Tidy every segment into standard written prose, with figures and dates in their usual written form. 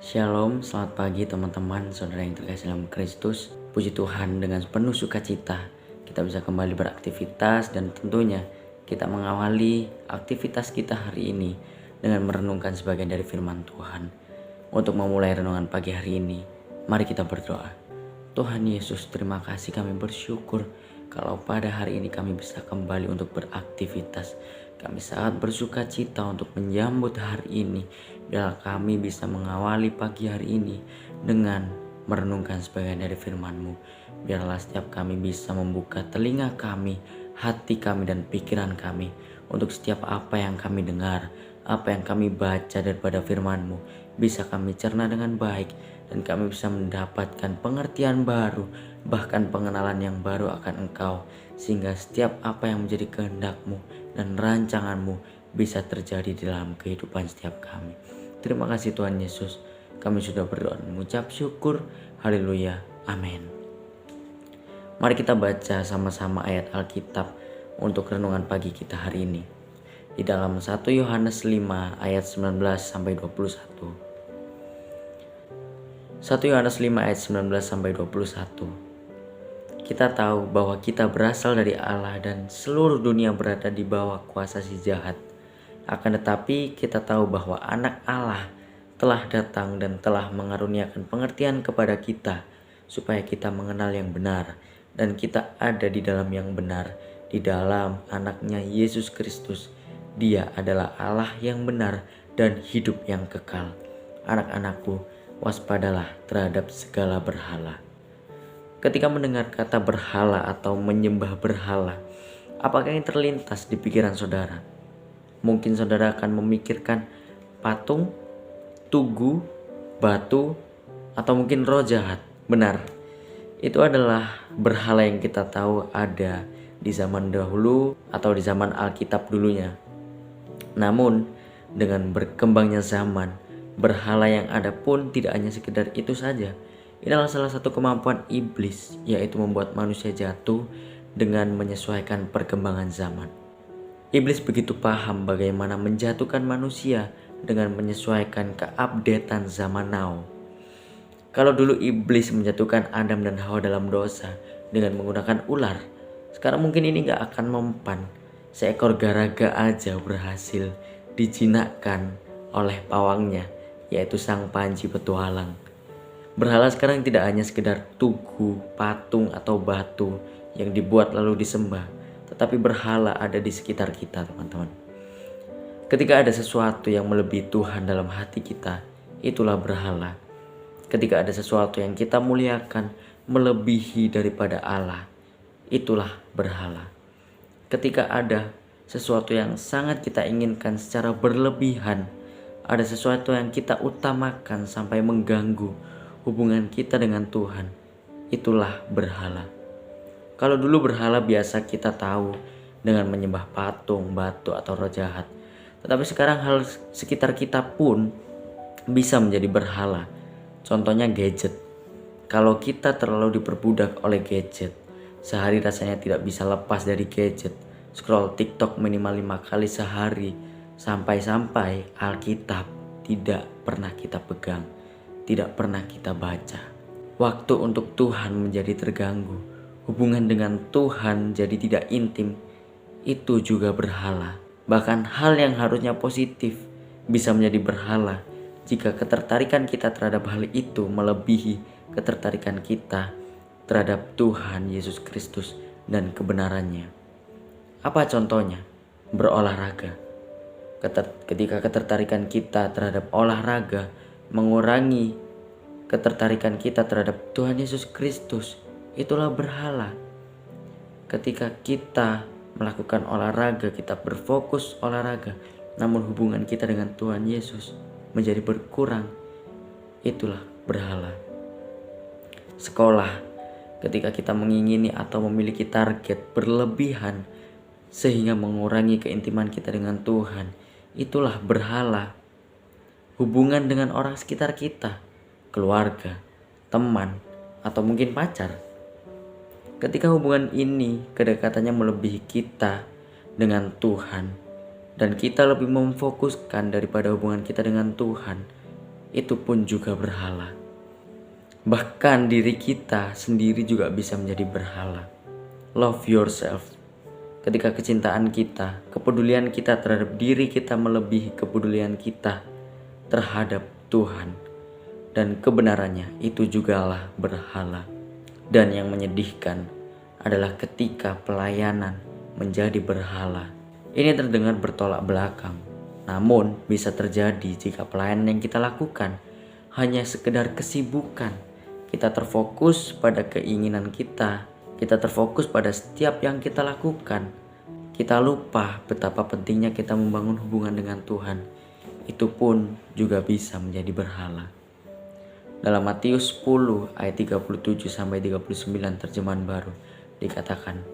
Shalom, selamat pagi teman-teman, saudara yang terkasih dalam Kristus. Puji Tuhan, dengan penuh sukacita kita bisa kembali beraktivitas dan tentunya kita mengawali aktivitas kita hari ini dengan merenungkan sebagian dari firman Tuhan. Untuk memulai renungan pagi hari ini, mari kita berdoa. Tuhan Yesus, terima kasih, kami bersyukur kalau pada hari ini kami bisa kembali untuk beraktivitas. Kami sangat bersuka cita untuk menyambut hari ini. Biarlah kami bisa mengawali pagi hari ini dengan merenungkan sebagian dari firman-Mu. Biarlah setiap kami bisa membuka telinga kami, hati kami dan pikiran kami untuk setiap apa yang kami dengar, apa yang kami baca daripada firman-Mu bisa kami cerna dengan baik dan kami bisa mendapatkan pengertian baru, bahkan pengenalan yang baru akan Engkau, sehingga setiap apa yang menjadi kehendak-Mu dan rancangan-Mu bisa terjadi di dalam kehidupan setiap kami. Terima kasih Tuhan Yesus, kami sudah berdoa dan mengucap syukur. Haleluya, amin. Mari kita baca sama-sama ayat Alkitab untuk renungan pagi kita hari ini. Di dalam 1 Yohanes 5 ayat 19 sampai 21. 1 Yohanes 5 ayat 19 sampai 21. Kita tahu bahwa kita berasal dari Allah dan seluruh dunia berada di bawah kuasa si jahat. Akan tetapi kita tahu bahwa anak Allah telah datang dan telah mengaruniakan pengertian kepada kita supaya kita mengenal yang benar dan kita ada di dalam yang benar, di dalam anaknya Yesus Kristus. Dia adalah Allah yang benar dan hidup yang kekal. Anak-anakku, waspadalah terhadap segala berhala. Ketika mendengar kata berhala atau menyembah berhala, apakah yang terlintas di pikiran saudara? Mungkin saudara akan memikirkan patung, tugu, batu, atau mungkin roh jahat. Benar, itu adalah berhala yang kita tahu ada di zaman dahulu atau di zaman Alkitab dulunya. Namun, dengan berkembangnya zaman, berhala yang ada pun tidak hanya sekedar itu saja. Ini adalah salah satu kemampuan iblis, yaitu membuat manusia jatuh dengan menyesuaikan perkembangan zaman. Iblis begitu paham bagaimana menjatuhkan manusia dengan menyesuaikan keupdatean zaman now. Kalau dulu iblis menjatuhkan Adam dan Hawa dalam dosa dengan menggunakan ular, sekarang mungkin ini gak akan mempan. Seekor garaga aja berhasil dijinakkan oleh pawangnya, yaitu sang panji petualang. Berhala sekarang tidak hanya sekedar tugu, patung, atau batu yang dibuat lalu disembah, tetapi berhala ada di sekitar kita, teman-teman. Ketika ada sesuatu yang melebihi Tuhan dalam hati kita, itulah berhala. Ketika ada sesuatu yang kita muliakan melebihi daripada Allah, itulah berhala. Ketika ada sesuatu yang sangat kita inginkan secara berlebihan, ada sesuatu yang kita utamakan sampai mengganggu hubungan kita dengan Tuhan, itulah berhala. Kalau dulu berhala biasa kita tahu dengan menyembah patung, batu, atau roh jahat. Tetapi sekarang hal sekitar kita pun bisa menjadi berhala. Contohnya gadget. Kalau kita terlalu diperbudak oleh gadget, sehari rasanya tidak bisa lepas dari gadget. Scroll TikTok minimal 5 kali sehari, sampai-sampai Alkitab tidak pernah kita pegang, tidak pernah kita baca. Waktu untuk Tuhan menjadi terganggu, hubungan dengan Tuhan jadi tidak intim, itu juga berhala. Bahkan hal yang harusnya positif bisa menjadi berhala jika ketertarikan kita terhadap hal itu melebihi ketertarikan kita terhadap Tuhan Yesus Kristus dan kebenarannya. Apa contohnya? Berolahraga. Ketika ketertarikan kita terhadap olahraga mengurangi ketertarikan kita terhadap Tuhan Yesus Kristus, itulah berhala. Ketika kita melakukan olahraga, kita berfokus olahraga, namun hubungan kita dengan Tuhan Yesus menjadi berkurang, itulah berhala. Sekolah, ketika kita mengingini atau memiliki target berlebihan sehingga mengurangi keintiman kita dengan Tuhan, itulah berhala. Hubungan dengan orang sekitar kita, keluarga, teman, atau mungkin pacar. Ketika hubungan ini kedekatannya melebihi kita dengan Tuhan dan kita lebih memfokuskan daripada hubungan kita dengan Tuhan, itu pun juga berhala. Bahkan diri kita sendiri juga bisa menjadi berhala. Love yourself. Ketika kecintaan kita, kepedulian kita terhadap diri kita melebihi kepedulian kita terhadap Tuhan dan kebenarannya, itu jugalah berhala. Dan yang menyedihkan adalah ketika pelayanan menjadi berhala. Ini terdengar bertolak belakang, namun bisa terjadi jika pelayanan yang kita lakukan hanya sekedar kesibukan. Kita terfokus pada keinginan kita terfokus pada setiap yang kita lakukan. Kita lupa betapa pentingnya kita membangun hubungan dengan Tuhan. Itu pun juga bisa menjadi berhala. Dalam Matius 10 ayat 37-39 terjemahan baru dikatakan,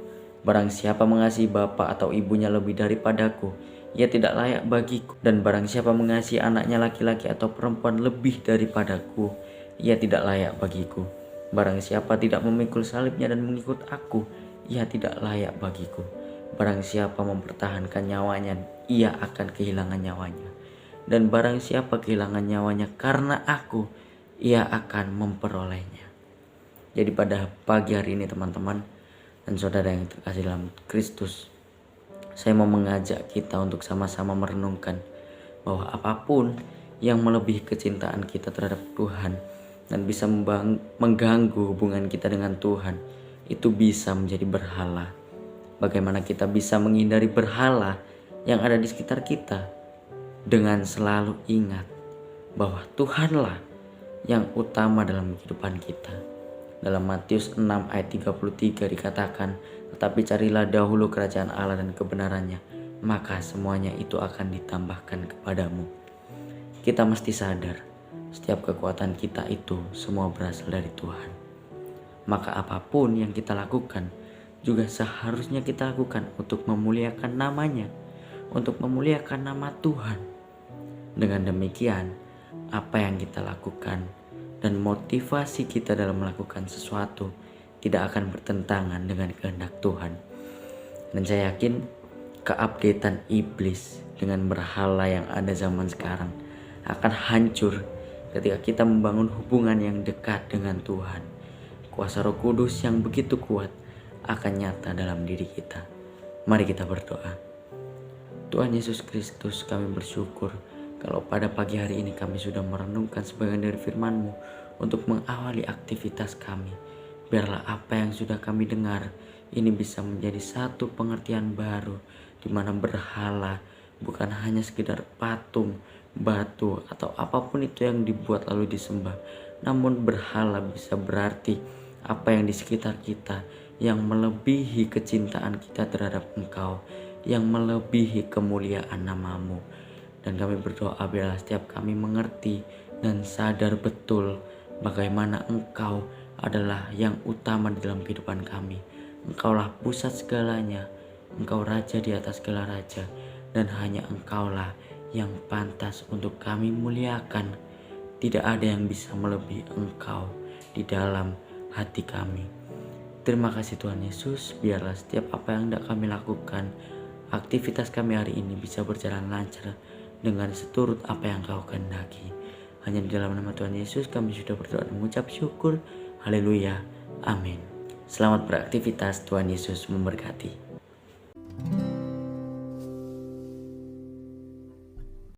barang siapa mengasihi bapa atau ibunya lebih daripadaku, ia tidak layak bagiku. Dan barang siapa mengasihi anaknya laki-laki atau perempuan lebih daripadaku, ia tidak layak bagiku. Barang siapa tidak memikul salibnya dan mengikut aku, ia tidak layak bagiku. Barang siapa mempertahankan nyawanya, ia akan kehilangan nyawanya. Dan barang siapa kehilangan nyawanya karena aku, ia akan memperolehnya. Jadi pada pagi hari ini teman-teman dan saudara yang terkasih dalam Kristus, saya mau mengajak kita untuk sama-sama merenungkan bahwa apapun yang melebihi kecintaan kita terhadap Tuhan dan bisa mengganggu hubungan kita dengan Tuhan, itu bisa menjadi berhala. Bagaimana kita bisa menghindari berhala yang ada di sekitar kita? Dengan selalu ingat bahwa Tuhanlah yang utama dalam kehidupan kita. Dalam Matius 6 ayat 33 dikatakan, tetapi carilah dahulu kerajaan Allah dan kebenarannya, maka semuanya itu akan ditambahkan kepadamu. Kita mesti sadar, setiap kekuatan kita itu semua berasal dari Tuhan. Maka apapun yang kita lakukan juga seharusnya kita lakukan untuk memuliakan namanya, untuk memuliakan nama Tuhan. Dengan demikian, apa yang kita lakukan dan motivasi kita dalam melakukan sesuatu tidak akan bertentangan dengan kehendak Tuhan. Dan saya yakin keupdatean iblis dengan berhala yang ada zaman sekarang akan hancur ketika kita membangun hubungan yang dekat dengan Tuhan. Kuasa Roh Kudus yang begitu kuat akan nyata dalam diri kita. Mari kita berdoa. Tuhan Yesus Kristus, kami bersyukur kalau pada pagi hari ini kami sudah merenungkan sebagian dari firman-Mu untuk mengawali aktivitas kami. Biarlah apa yang sudah kami dengar ini bisa menjadi satu pengertian baru, di mana berhala bukan hanya sekedar patung, batu, atau apapun itu yang dibuat lalu disembah. Namun berhala bisa berarti apa yang di sekitar kita yang melebihi kecintaan kita terhadap Engkau, yang melebihi kemuliaan nama-Mu. Dan kami berdoa biarlah setiap kami mengerti dan sadar betul bagaimana Engkau adalah yang utama di dalam kehidupan kami. Engkaulah pusat segalanya, Engkau raja di atas segala raja, dan hanya Engkaulah yang pantas untuk kami muliakan. Tidak ada yang bisa melebihi Engkau di dalam hati kami. Terima kasih Tuhan Yesus, biarlah setiap apa yang hendak kami lakukan, aktivitas kami hari ini bisa berjalan lancar dengan seturut apa yang Kau kehendaki. Hanya di dalam nama Tuhan Yesus kami sudah berdoa dan mengucap syukur. Haleluya. Amin. Selamat beraktivitas, Tuhan Yesus memberkati.